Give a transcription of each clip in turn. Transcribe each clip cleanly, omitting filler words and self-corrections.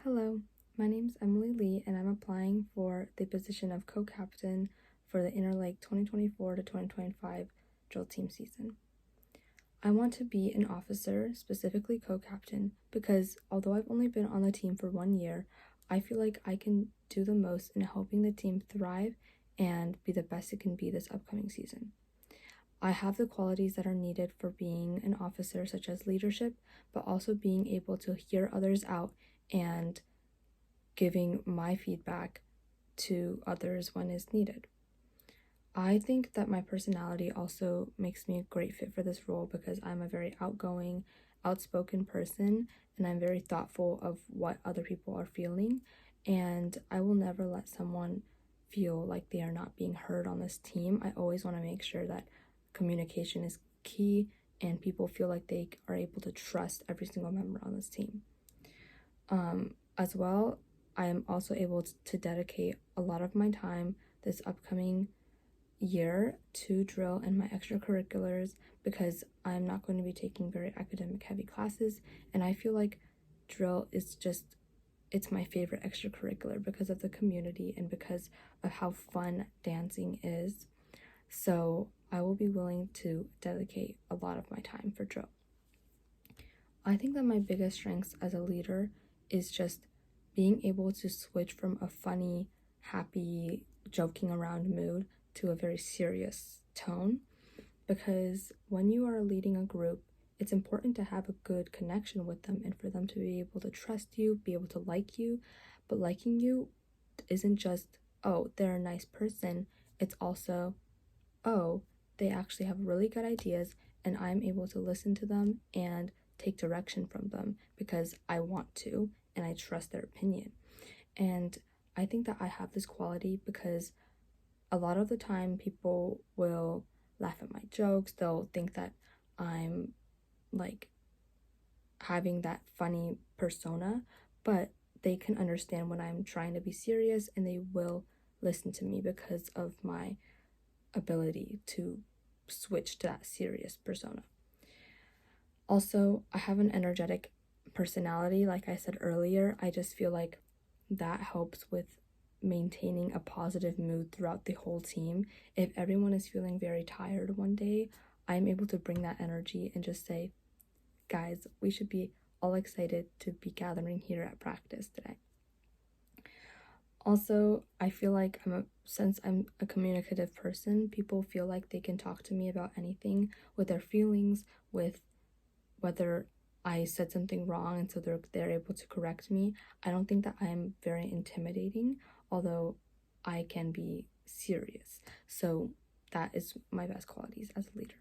Hello, my name's Emily Lee, and I'm applying for the position of co-captain for the Interlake 2024 to 2025 drill team season. I want to be an officer, specifically co-captain, because although I've only been on the team for 1 year, I feel like I can do the most in helping the team thrive and be the best it can be this upcoming season. I have the qualities that are needed for being an officer, such as leadership, but also being able to hear others out and giving my feedback to others when is needed. I think that my personality also makes me a great fit for this role because I'm a very outgoing, outspoken person, and I'm very thoughtful of what other people are feeling, and I will never let someone feel like they are not being heard on this team. I always want to make sure that communication is key and people feel like they are able to trust every single member on this team. As well, I am also able to dedicate a lot of my time this upcoming year to drill and my extracurriculars because I'm not going to be taking very academic heavy classes, and I feel like drill is it's my favorite extracurricular because of the community and because of how fun dancing is. So I will be willing to dedicate a lot of my time for drill. I think that my biggest strengths as a leader is just being able to switch from a funny, happy, joking around mood to a very serious tone. Because when you are leading a group, it's important to have a good connection with them and for them to be able to trust you, be able to like you. But liking you isn't just, oh, they're a nice person. It's also, oh, they actually have really good ideas and I'm able to listen to them and take direction from them because I want to and I trust their opinion. And I think that I have this quality because a lot of the time people will laugh at my jokes. They'll think that I'm like having that funny persona, but they can understand when I'm trying to be serious and they will listen to me because of my ability to switch to that serious persona. Also, I have an energetic personality. Like I said earlier, I just feel like that helps with maintaining a positive mood throughout the whole team. If everyone is feeling very tired one day, I'm able to bring that energy and just say, guys, we should be all excited to be gathering here at practice today. Also, I feel like since I'm a communicative person, people feel like they can talk to me about anything with their feelings, with whether I said something wrong and so they're able to correct me. I don't think that I'm very intimidating, although I can be serious. So that is my best qualities as a leader.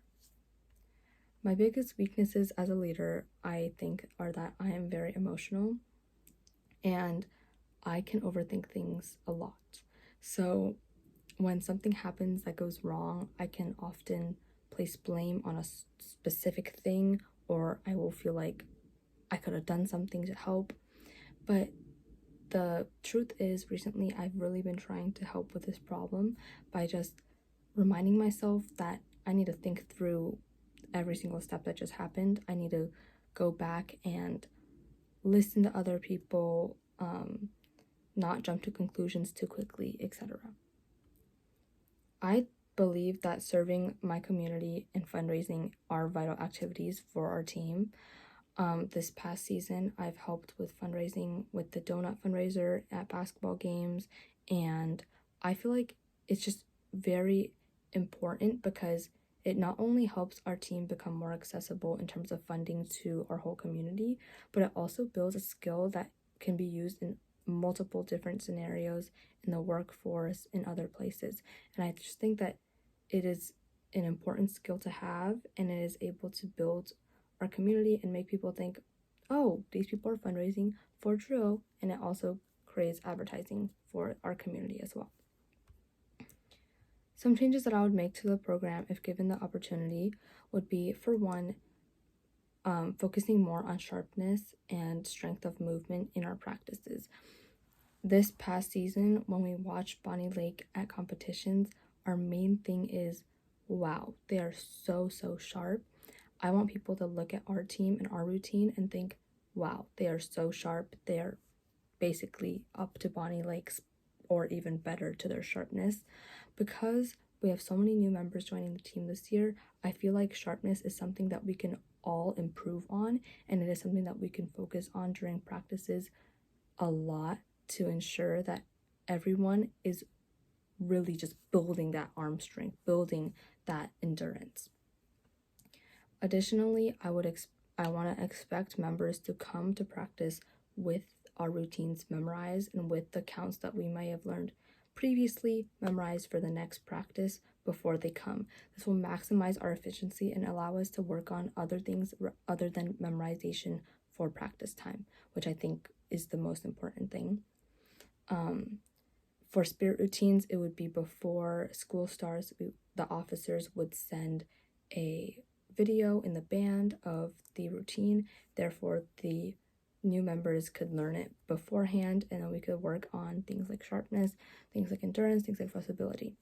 My biggest weaknesses as a leader, I think, are that I am very emotional and I can overthink things a lot. So when something happens that goes wrong, I can often place blame on a specific thing, or I will feel like I could have done something to help. But the truth is, recently I've really been trying to help with this problem by just reminding myself that I need to think through every single step that just happened. I need to go back and listen to other people, not jump to conclusions too quickly, etc. I believe that serving my community and fundraising are vital activities for our team. This past season, I've helped with fundraising with the donut fundraiser at basketball games, and I feel like it's just very important because it not only helps our team become more accessible in terms of funding to our whole community, but it also builds a skill that can be used in multiple different scenarios in the workforce in other places. And I just think that it is an important skill to have, and it is able to build our community and make people think, oh, these people are fundraising for drill, and it also creates advertising for our community as well. Some changes that I would make to the program if given the opportunity would be, for one, focusing more on sharpness and strength of movement in our practices. This past season, when we watched Bonnie Lake at competitions, our main thing is, wow, they are so sharp. I want people to look at our team and our routine and think, wow, they are so sharp. They are basically up to Bonnie Lake's or even better to their sharpness. Because we have so many new members joining the team this year, I feel like sharpness is something that we can all improve on, and it is something that we can focus on during practices a lot to ensure that everyone is really just building that arm strength, building that endurance. Additionally, I want to expect members to come to practice with our routines memorized and with the counts that we may have learned previously memorized for the next practice before they come. This will maximize our efficiency and allow us to work on other things other than memorization for practice time, which I think is the most important thing. For spirit routines, it would be before school starts. The officers would send a video in the band of the routine. Therefore, the new members could learn it beforehand, and then we could work on things like sharpness, things like endurance, things like flexibility.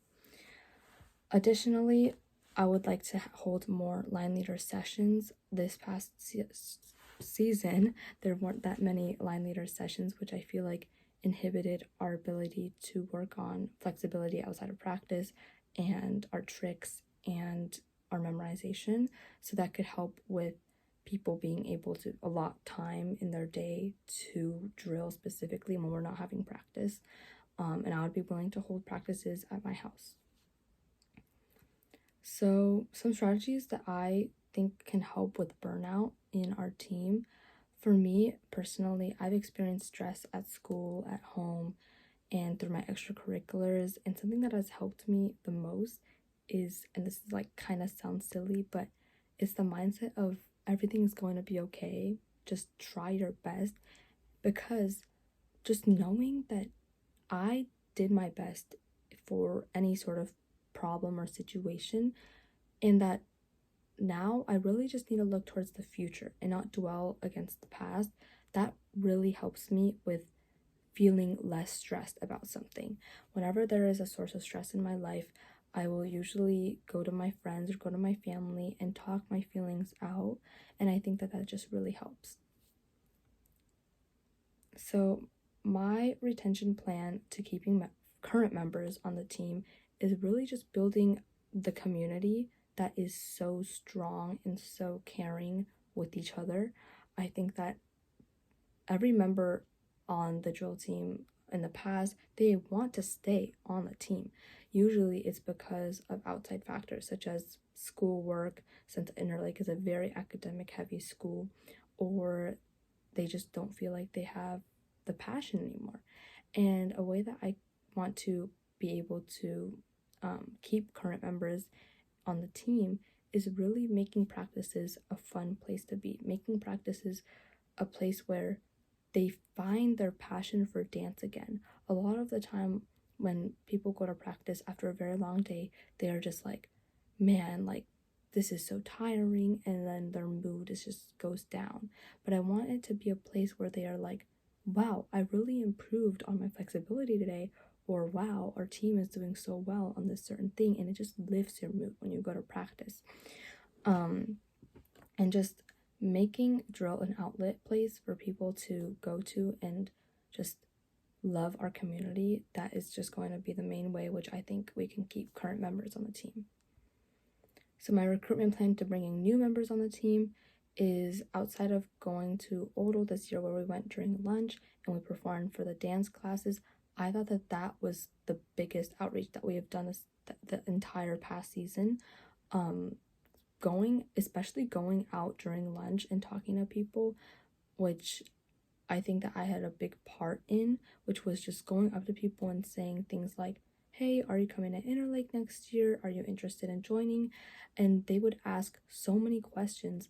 Additionally, I would like to hold more line leader sessions. This past season, there weren't that many line leader sessions, which I feel like inhibited our ability to work on flexibility outside of practice and our tricks and our memorization. So that could help with people being able to allot time in their day to drill specifically when we're not having practice. And I would be willing to hold practices at my house. So some strategies that I think can help with burnout in our team. For me personally, I've experienced stress at school, at home, and through my extracurriculars. And something that has helped me the most is, and this is like kind of sounds silly, but it's the mindset of everything's going to be okay. Just try your best, because just knowing that I did my best for any sort of problem or situation, and that now I really just need to look towards the future and not dwell against the past, that really helps me with feeling less stressed about something. Whenever there is a source of stress in my life, I will usually go to my friends or go to my family and talk my feelings out, and I think that just really helps. So my retention plan to keeping current members on the team is really just building the community that is so strong and so caring with each other. I think that every member on the drill team in the past, they want to stay on the team. Usually it's because of outside factors such as schoolwork, since Interlake is a very academic heavy school, or they just don't feel like they have the passion anymore. And a way that I want to be able to keep current members on the team is really making practices a fun place to be, making practices a place where they find their passion for dance again. A lot of the time when people go to practice after a very long day, they are just like, man, like this is so tiring, and then their mood just goes down. But I want it to be a place where they are like, wow, I really improved on my flexibility today, or wow, our team is doing so well on this certain thing, and it just lifts your mood when you go to practice. And just making drill an outlet place for people to go to and just love our community, that is just going to be the main way which I think we can keep current members on the team. So my recruitment plan to bringing new members on the team is, outside of going to Odell this year where we went during lunch and we performed for the dance classes, I thought that was the biggest outreach that we have done the entire past season. Especially going out during lunch and talking to people, which I think that I had a big part in, which was just going up to people and saying things like, hey, are you coming to Interlake next year? Are you interested in joining? And they would ask so many questions.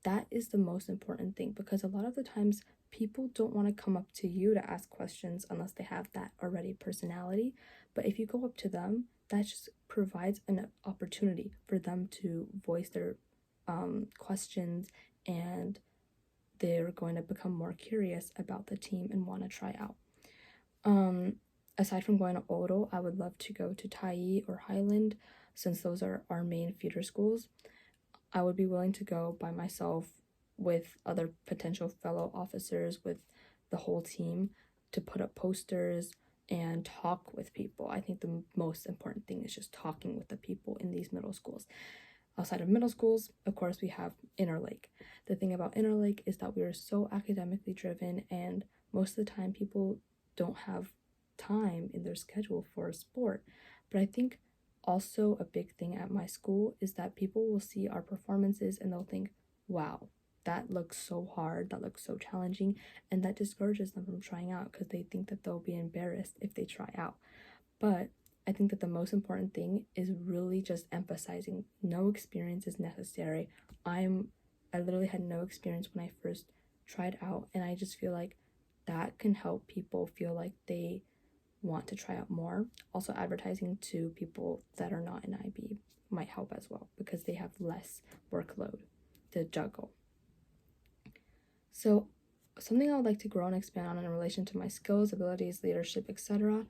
That is the most important thing, because a lot of the times people don't want to come up to you to ask questions unless they have that already personality. But if you go up to them, that just provides an opportunity for them to voice their questions, and they're going to become more curious about the team and want to try out. Aside from going to Odell, I would love to go to Tyee or Highland, since those are our main feeder schools. I would be willing to go by myself, with other potential fellow officers, with the whole team. to put up posters and talk with people. I think the most important thing is just talking with the people in these middle schools. Outside of middle schools, of course, we have Interlake. The thing about Interlake is that we are so academically driven, and most of the time people don't have time in their schedule for a sport. But I think also a big thing at my school is that people will see our performances and they'll think, wow, that looks so hard, that looks so challenging, and that discourages them from trying out because they think that they'll be embarrassed if they try out. But I think that the most important thing is really just emphasizing no experience is necessary. I literally had no experience when I first tried out, and I just feel like that can help people feel like they want to try out more. Also, advertising to people that are not in IB might help as well because they have less workload to juggle. So something I would like to grow and expand on in relation to my skills, abilities, leadership, etc.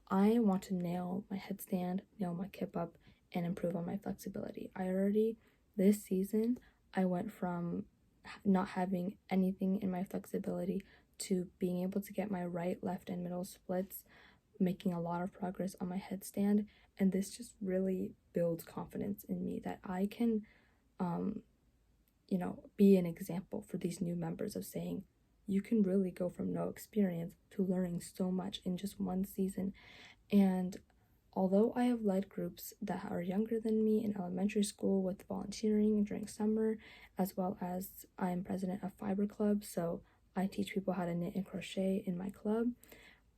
I want to nail my headstand, nail my kip up, and improve on my flexibility. This season, I went from not having anything in my flexibility to being able to get my right, left, and middle splits, making a lot of progress on my headstand. And this just really builds confidence in me that I can, be an example for these new members of saying, you can really go from no experience to learning so much in just one season. And although I have led groups that are younger than me in elementary school with volunteering during summer, as well as I'm president of Fiber Club, so I teach people how to knit and crochet in my club,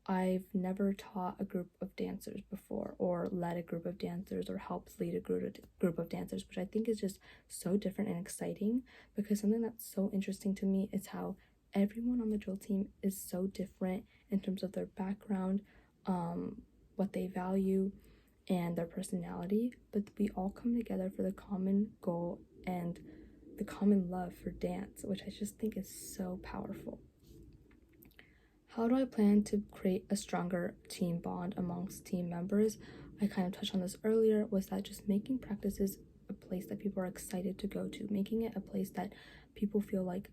I've never taught a group of dancers before, or led a group of dancers, or helped lead a group of dancers, which I think is just so different and exciting, because something that's so interesting to me is how everyone on the drill team is so different in terms of their background, what they value, and their personality, but we all come together for the common goal and the common love for dance, which I just think is so powerful. How do I plan to create a stronger team bond amongst team members? I kind of touched on this earlier, was that just making practices a place that people are excited to go to, making it a place that people feel like,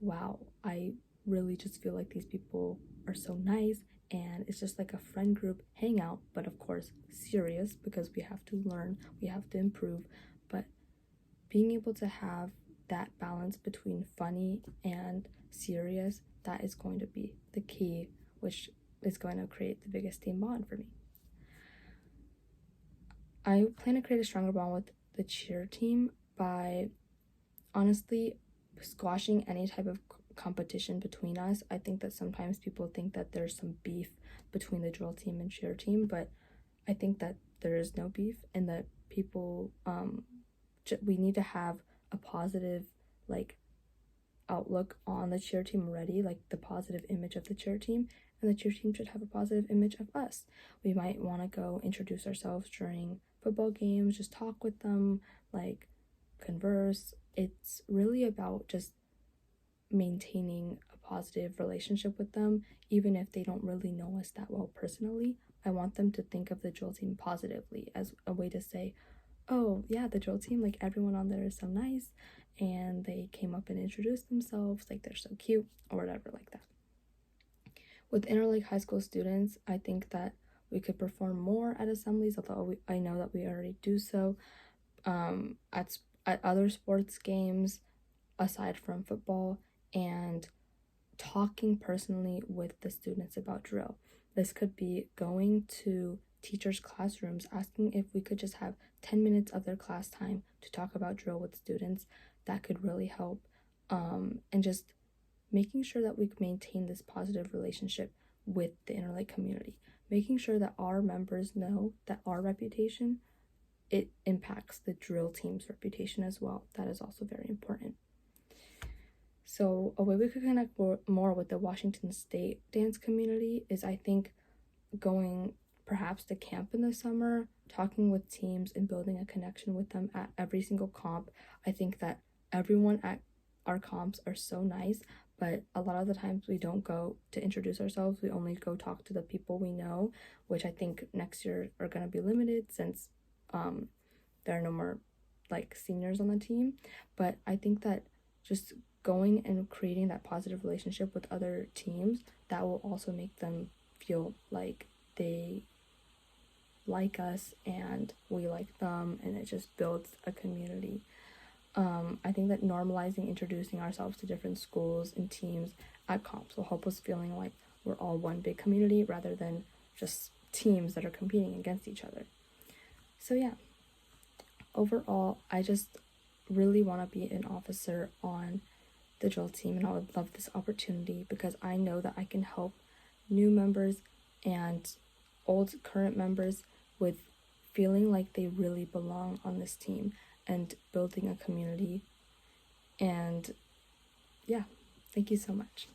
wow, I really just feel like these people are so nice, and it's just like a friend group hangout, but of course serious because we have to learn, we have to improve, but being able to have that balance between funny and serious, that is going to be the key, which is going to create the biggest team bond for me. I plan to create a stronger bond with the cheer team by honestly squashing any type of competition between us. I think that sometimes people think that there's some beef between the drill team and cheer team, but I think that there is no beef, and that people we need to have a positive outlook on the cheer team already, like the positive image of the cheer team, and the cheer team should have a positive image of us. We might want to go introduce ourselves during football games, just talk with them, converse. It's really about just maintaining a positive relationship with them, even if they don't really know us that well personally. I want them to think of the drill team positively as a way to say, oh yeah, the drill team, everyone on there is so nice, and they came up and introduced themselves, they're so cute, or whatever like that. With Interlake High School students, I think that we could perform more at assemblies, although I know that we already do so, at other sports games aside from football, and talking personally with the students about drill. This could be going to teachers' classrooms, asking if we could just have 10 minutes of their class time to talk about drill with students. That could really help, and just making sure that we maintain this positive relationship with the Interlake community, making sure that our members know that our reputation, it impacts the drill team's reputation as well. That is also very important. So a way we could connect more with the Washington State dance community is, I think, going perhaps to camp in the summer, talking with teams and building a connection with them at every single comp. I think that everyone at our comps are so nice, but a lot of the times we don't go to introduce ourselves. We only go talk to the people we know, which I think next year are going to be limited since there are no more seniors on the team. But I think that just going and creating that positive relationship with other teams, that will also make them feel like they like us and we like them, and it just builds a community. I think that normalizing introducing ourselves to different schools and teams at comps will help us feeling like we're all one big community rather than just teams that are competing against each other. So yeah, overall, I just really want to be an officer on the drill team, and I would love this opportunity because I know that I can help new members and old current members with feeling like they really belong on this team and building a community. And yeah, thank you so much.